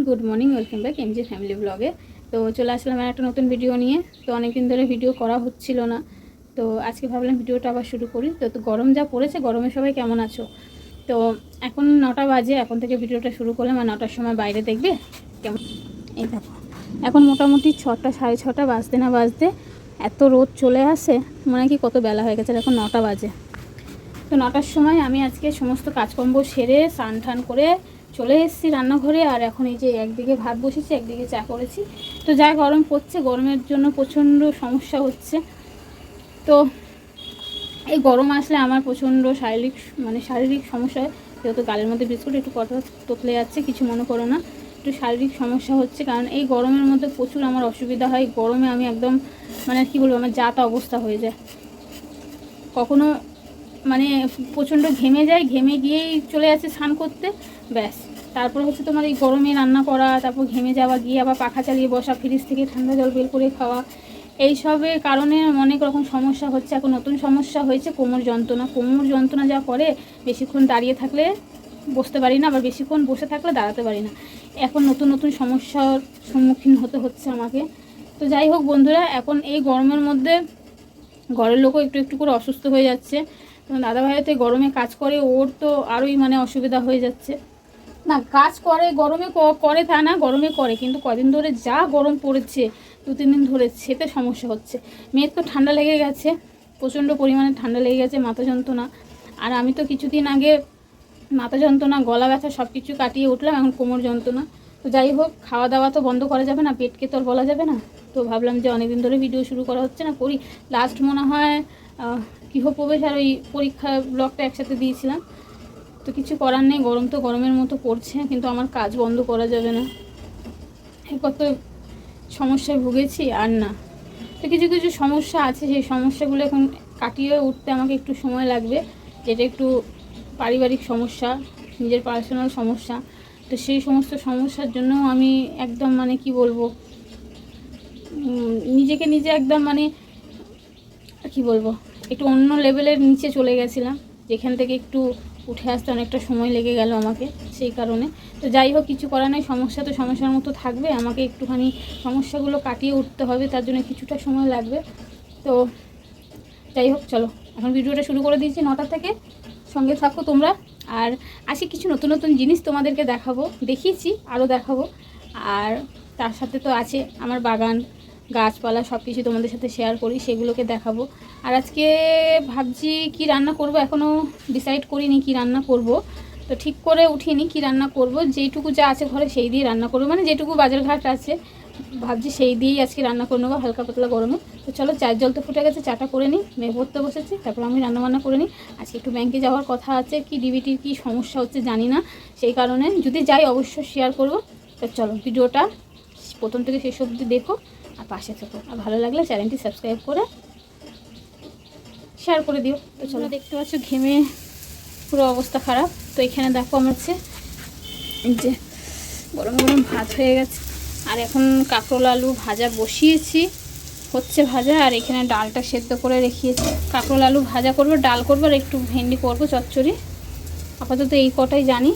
Good morning, welcome back MG family ব্লগে। তো চলে আসলাম একটা নতুন ভিডিও নিয়ে। তো অনেকদিন ধরে ভিডিও করা হচ্ছিল না, তো আজকে ভাবলাম ভিডিওটা আবার শুরু করি। তো গরম যা পড়েছে, গরমে সবাই কেমন আছো? তো এখন 9টা বাজে, এখন থেকে ভিডিওটা শুরু করলাম। আর 9টার সময় বাইরে দেখবে কেমন। এই দেখো, এখন মোটামুটি 6টা 6:30 বাজতে না বাজতে এত রোদ চলে আসে, মনে হয় কি কত বেলা হয়ে গেছে। এখন 9টা বাজে। তো 9টার সময় আমি আজকে সমস্ত কাজকর্ম সেরে স্নান টান করে চলে এসেছি রান্নাঘরে। আর এখন এই যে একদিকে ভাত বসেছি, একদিকে চা করেছি। তো যা গরম পড়ছে, গরমের জন্য প্রচণ্ড সমস্যা হচ্ছে। তো এই গরম আসলে আমার প্রচণ্ড শারীরিক সমস্যা হয়। যেহেতু গালের মধ্যে বিস্কুট একটু কথা তোতলে যাচ্ছে, কিছু মনে করো না। একটু শারীরিক সমস্যা হচ্ছে, কারণ এই গরমের মধ্যে প্রচুর আমার অসুবিধা হয়। গরমে আমি একদম কী বলবো, আমার যা তা অবস্থা হয়ে যায়। কখনো প্রচণ্ড ঘেমে যায়, ঘেমে গিয়েই চলে যাচ্ছে স্নান করতে, ব্যাস। তারপর হচ্ছে তোমার এই গরমে রান্না করা, তারপর ঘেমে যাওয়া, গিয়ে আবার পাখা চালিয়ে বসা, ফ্রিজ থেকে ঠান্ডা জল বের করে খাওয়া, এইসবের কারণে অনেক রকম সমস্যা হচ্ছে। এখন নতুন সমস্যা হয়েছে কোমর যন্ত্রণা যা করে, বেশিক্ষণ দাঁড়িয়ে থাকলে বসতে পারি না, আবার বেশিক্ষণ বসে থাকলে দাঁড়াতে পারি না। এখন নতুন সমস্যার সম্মুখীন হতে হচ্ছে আমাকে। তো যাই হোক বন্ধুরা, এখন এই গরমের মধ্যে ঘরের লোকও একটু একটু করে অসুস্থ হয়ে যাচ্ছে। দাদাভাইতে গরমে কাজ করে, ওর তো আরোই অসুবিধা হয়ে যাচ্ছে। না, কাজ করে গরমে করে তা না, গরমে করে, কিন্তু কদিন ধরে যা গরম পড়েছে, 2-3 দিন ধরে, সেতে সমস্যা হচ্ছে। মেয়ের তো ঠান্ডা লেগে গেছে, প্রচণ্ড পরিমাণে ঠান্ডা লেগে গেছে, মাথা যন্ত্রণা। আর আমি তো কিছুদিন আগে মাথা যন্ত্রণা, গলা ব্যথা সব কিছু কাটিয়ে উঠলাম, এখন কোমর যন্ত্রণা। তো যাই হোক, খাওয়া দাওয়া তো বন্ধ করা যাবে না, পেটকে তো আর বলা যাবে না। তো ভাবলাম যে অনেকদিন ধরে ভিডিও শুরু করা হচ্ছে না, করি। লাস্ট মনে হয় গৃহপ্রবেশ আর ওই পরীক্ষা ব্লগটা একসাথে দিয়েছিলাম। তো কিছু করার নেই, গরম তো গরমের মতো পড়ছে, কিন্তু আমার কাজ বন্ধ করা যাবে না। কত সমস্যায় ভুগেছি আর না। তো কিছু কিছু সমস্যা আছে, সেই সমস্যাগুলো এখন কাটিয়ে উঠতে আমাকে একটু সময় লাগবে। যেটা একটু পারিবারিক সমস্যা, নিজের পার্সোনাল সমস্যা। তো সেই সমস্ত সমস্যার জন্য আমি একদম কি বলবো, নিজেকে নিজে একদম কি বলবো, একটু অন্য লেভেলের নিচে চলে গেছিলাম, যেখান থেকে একটু উঠে আসতে অনেকটা সময় লেগে গেল আমাকে, সেই কারণে। তো যাই হোক, কিছু করার নেই, সমস্যা তো সমস্যার মতো থাকবে, আমাকে একটুখানি সমস্যাগুলো কাটিয়ে উঠতে হবে, তার জন্য কিছুটা সময় লাগবে। তো যাই হোক, চলো এখন ভিডিওটা শুরু করে দিয়েছি 9টা থেকে, সঙ্গে থাকো তোমরা। আর আসি কিছু নতুন নতুন জিনিস তোমাদেরকে দেখাবো, দেখিয়েছি, আরও দেখাবো। আর তার সাথে তো আছে আমার বাগান, গাছপালা, সব কিছু তোমাদের সাথে শেয়ার করি, সেগুলোকে দেখাবো। আর আজকে ভাবছি কি রান্না করব, এখনও ডিসাইড করিনি কি রান্না করব। তো ঠিক করে উঠিনি কি রান্না করব, যেইটুকু যা আছে ঘরে সেই দিয়ে রান্না করবো, যেটুকু বাজার ঘাট আছে ভাবছি সেই দিয়েই আজকে রান্না করে নেবো, হালকা পাতলা গরমে। তো চলো, চায়ের জল তো ফুটে গেছে, চাটা করে নিই, মেয়ে পড়তে বসেছি, তারপর আমি রান্নাবান্না করে নিই। আজকে একটু ব্যাংকে যাওয়ার কথা আছে, কি ডিবিটির কি সমস্যা হচ্ছে জানি না, সেই কারণে যদি যাই অবশ্যই শেয়ার করব। তো চলো, ভিডিওটা প্রথম থেকে শেষ অবধি দেখো আর পাশে থেকো। আর ভালো লাগলে চ্যানেলটি সাবস্ক্রাইব করে শেয়ার করে দিও। তো চলো, দেখতে পাচ্ছ ঘেমে পুরো অবস্থা খারাপ। তো এখানে দেখো আমার হচ্ছে যে গরম গরম ভাত হয়ে গেছে, আর এখন কাঁকরোল আলু ভাজা বসিয়েছি, হচ্ছে ভাজা। আর এখানে ডালটা সেদ্ধ করে রেখিয়েছি, কাঁকরোল আলু ভাজা করবো, ডাল করবো, আর একটু ভেন্ডি করবো চচ্চড়ি। আপাতত এই কটাই জানি।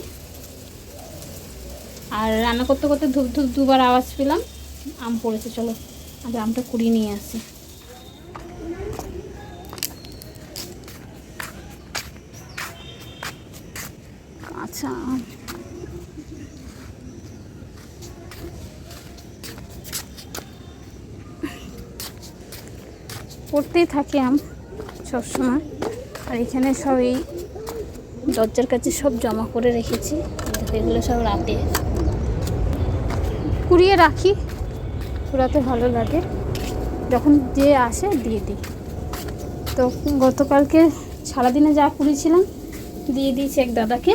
আর রান্না করতে করতে ধূপ ধূপ দুবার আওয়াজ পেলাম, আম পড়েছে। চলো আগে আমটা কুড়িয়ে নিয়ে আসি। কাঁচা আম, পড়তেই থাকে আম সবসময়। আর এখানে সব এই দরজার কাছে সব জমা করে রেখেছি, এগুলো সব রাতে কুড়িয়ে রাখি, কুড়াতে ভালো লাগে, যখন যে আসে দিয়ে দিই। তো গতকালকে সারাদিনে যা কুড়িয়েছিলাম দিয়ে দিয়েছি এক দাদাকে,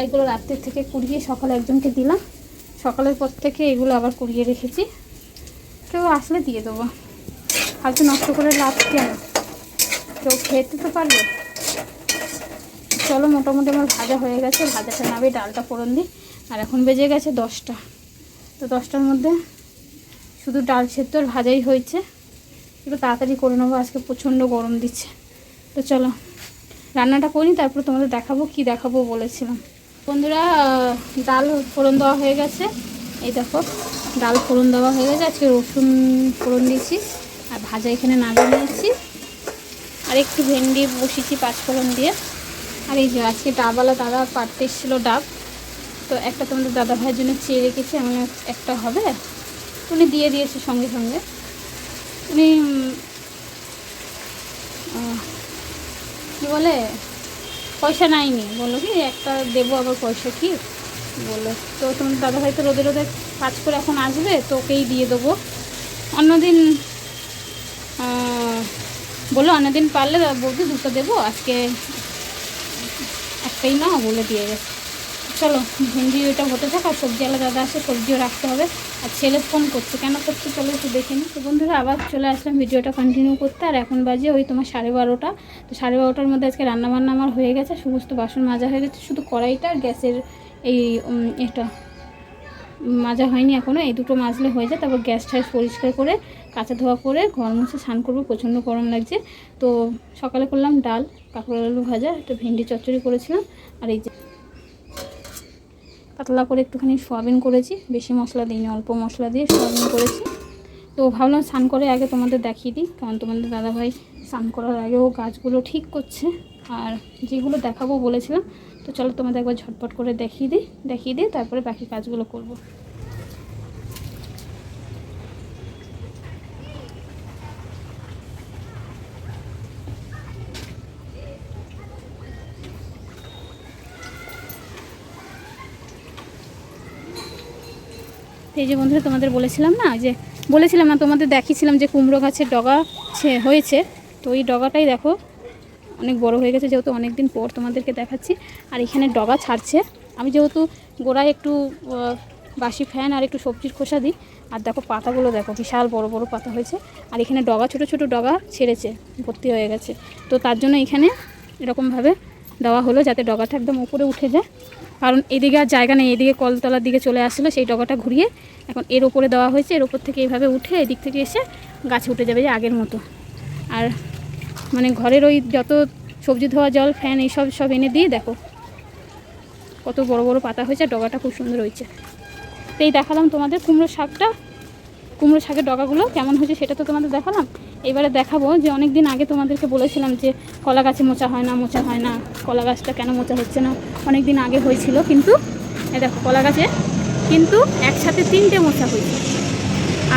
এগুলো রাত্রের থেকে কুড়িয়ে সকালে একজনকে দিলাম, সকালের পর থেকে এগুলো আবার কুড়িয়ে রেখেছি, কেউ আসলে দিয়ে দেবো, ফালতু নষ্ট করে লাভ কেন, কেউ খেতে তো পারবে। চলো, মোটামুটি আমার ভাজা হয়ে গেছে, ভাজাটা নাবে ডালটা ফোড়ন দিই। আর এখন বেজে গেছে 10টা। তো 10টার মধ্যে শুধু ডাল সেদ্ধ আর ভাজাই হয়েছে, একটু তাড়াতাড়ি করে নেবো, আজকে প্রচণ্ড গরম দিচ্ছে। তো চলো রান্নাটা করি, তারপর তোমাদের দেখাবো কি দেখাবো বলেছিলাম। বন্ধুরা, ডাল ফোড়ন দেওয়া হয়ে গেছে, এই দেখো ডাল ফোড়ন দেওয়া হয়ে গেছে, আজকে রসুন ফোড়ন দিয়েছি আর ভাজা এখানে নামিয়ে নিয়েছি, আর একটু ভেন্ডি বসিয়েছি পাঁচফোড়ন দিয়ে। আর এই যে আজকে ডাবওয়ালা দাদা পাড়তে এসেছিলো ডাব, তো একটা তোমাদের দাদা ভাইয়ের জন্য চেয়ে রেখেছি, আমি একটা হবে, উনি দিয়ে দিয়েছে সঙ্গে সঙ্গে। উনি কী বলে পয়সা নাইনি, বললো কি একটা দেবো, আবার পয়সা কি বললো। তো তোমাদের দাদা ভাই তো রোদে রোদে কাজ করে এখন আসবে, তো ওকেই দিয়ে দেবো। অন্যদিন বললো অন্যদিন পারলে বলতে দুটো দেবো, আজকে একটাই না বলে দিয়ে গেছে। চলো ভেন্ডি ওইটা হতে থাক, আর সবজিওয়ালা দাদা আসে, সবজিও রাখতে হবে। আর ছেলে ফোন করছে, কেন করছে চলো একটু দেখে নিই। তো বন্ধুরা আবার চলে আসলাম ভিডিওটা কন্টিনিউ করতে। আর এখন বাজে ওই তোমার 12:30। তো 12:30টার মধ্যে আজকে রান্নাবান্না আমার হয়ে গেছে, সমস্ত বাসন মাজা হয়ে গেছে, শুধু কড়াইটা আর গ্যাসের এই এটা মাজা হয়নি এখনও, এই দুটো মাজলে হয়ে যায়। তারপর গ্যাস ট্যাস পরিষ্কার করে কাঁচা ধোয়া করে ঘর মুছে স্নান করবো, প্রচণ্ড গরম লাগছে। তো সকালে করলাম ডাল, কাঁকরোল আলু ভাজা, একটা ভেন্ডি চচ্চড়ি করেছিলাম, আর এই যে পাতলা করে একটুখানি সোয়াবিন করেছি, বেশি মশলা দিইনি, অল্প মশলা দিয়ে সোয়াবিন করেছি। তো ভাবলাম স্নান করে আগে তোমাদের দেখিয়ে দিই, কারণ তোমাদের দাদাভাই স্নান করার আগেও গাছগুলো ঠিক করছে, আর যেগুলো দেখাবো বলেছিলাম। তো চলো তোমাদের একবার ঝটপট করে দেখিয়ে দিই তারপরে বাকি কাজগুলো করব। এই যে বন্ধুরা তোমাদের বলেছিলাম না তোমাদের দেখিয়েছিলাম যে কুমড়ো গাছের ডগা হয়েছে। তো এই ডগাটাই দেখো অনেক বড় হয়ে গেছে, যেহেতু অনেক দিন পর তোমাদেরকে দেখাচ্ছি। আর এখানে ডগা ছাড়ছে, আমি যেহেতু গোড়ায় একটু বাসি ফ্যান আর একটু সবজির খোসা দিই। আর দেখো পাতাগুলো দেখো বিশাল বড় বড় পাতা হয়েছে, আর এখানে ডগা ছোট ছোট ডগা ছেড়েছে, ভর্তি হয়ে গেছে। তো তার জন্য এখানে এরকমভাবে দেওয়া হলো, যাতে ডগাটা একদম উপরে উঠে যায়, কারণ এদিকে আর জায়গা নেই, এদিকে কলতলার দিকে চলে আসছিলো, সেই ডগাটা ঘুরিয়ে এখন এর ওপরে দেওয়া হয়েছে। এর ওপর থেকে এইভাবে উঠে এদিক থেকে এসে গাছে উঠে যাবে যে আগের মতো। আর মানে ঘরের ওই যত সবজি ধোয়া জল ফ্যান এইসব সব এনে দিয়ে দেখো কত বড় বড় পাতা হয়েছে, ডগাটা খুব সুন্দর হয়েছে। তো এই দেখালাম তোমাদের কুমড়ো শাকের ডগাগুলো কেমন হয়েছে সেটা তো তোমাদের দেখালাম। এবারে দেখাবো যে অনেক দিন আগে তোমাদেরকে বলেছিলাম যে কলা গাছে মোচা হয় না, কলা গাছটা কেন মোচা হচ্ছে না, অনেক দিন আগে হয়েছিল। কিন্তু এই দেখো কলা গাছে কিন্তু একসাথে 3টে মোচা হয়েছে।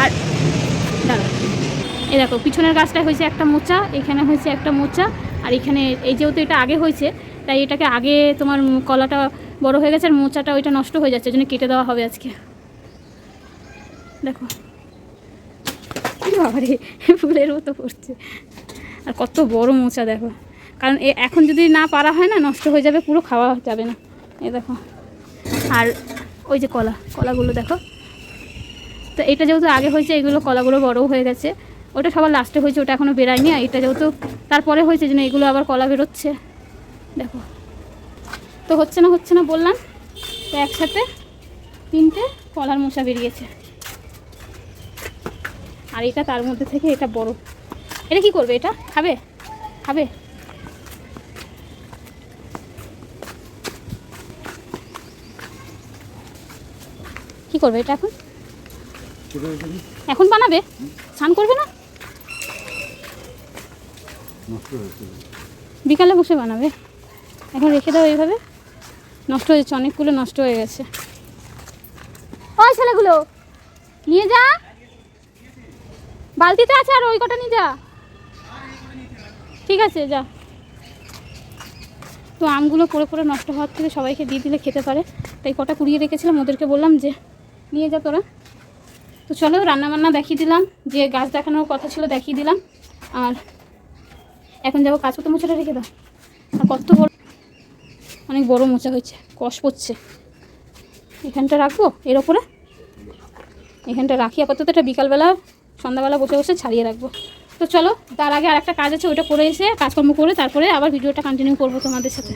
আর দাঁড়া, এই দেখো পিছনের গাছটায় হয়েছে একটা মোচা, এখানে হয়েছে একটা মোচা, আর এখানে এই যেহেতু এটা আগে হয়েছে তাই এটাকে আগে তোমার কলাটা বড় হয়ে গেছে, আর মোচাটা ওইটা নষ্ট হয়ে যাচ্ছে, ওই জন্য কেটে দেওয়া হবে আজকে। দেখো বাবারে ফুলের মতো পড়ছে, আর কত বড় মোচা দেখো, কারণ এখন যদি না পারা হয় না নষ্ট হয়ে যাবে, পুরো খাওয়া যাবে না। এই দেখো, আর ওই যে কলাগুলো দেখো, তো এটা যেহেতু আগে হয়েছে এগুলো কলাগুলো বড়ও হয়ে গেছে, ওটা সবার লাস্টে হয়েছে, ওটা এখনও বেরায়নি। আর এটা যেহেতু তারপরে হয়েছে যেন এগুলো আবার কলা বেরোচ্ছে দেখো। তো হচ্ছে না বললাম, তো একসাথে 3টে কলার মোচা বেরিয়েছে। আর এটা তার মধ্যে থেকে এটা বড়, এটা কি করবে, এটা খাবে কি করবে এটা এখন বানাবে, স্নান করবে না, বিকালে বসে বানাবে, এখন রেখে দাও এইভাবে। নষ্ট হয়ে যাচ্ছে, অনেকগুলো নষ্ট হয়ে গেছে। ওই ছেলেগুলো নিয়ে যা, বালতিতে আছে, আর ওই কটা নিয়ে যা, ঠিক আছে যা। তো আমগুলো পড়ে নষ্ট হওয়ার থেকে সবাইকে দিয়ে দিলে খেতে পারে, তাই কটা কুড়িয়ে রেখেছিলাম, ওদেরকে বললাম যে নিয়ে যা তোরা। তো চলো রান্নাবান্না দেখিয়ে দিলাম, যে গাছ দেখানোর কথা ছিল দেখিয়ে দিলাম। আর এখন যাবো কাজ করতে, মোচাটা রেখে দাও। আর কত বড়, অনেক বড় মোচা হয়েছে, কষ পড়ছে। এখানটা রাখবো, এর ওপরে এখানটা রাখি আপাতত, এটা বিকালবেলা সন্ধ্যাবেলা বসে ছাড়িয়ে রাখবো। তো চলো তার আগে আর একটা কাজ আছে, ওইটা করে এসে কাজকর্ম করে তারপরে আবার ভিডিওটা কন্টিনিউ করবো তোমাদের সাথে।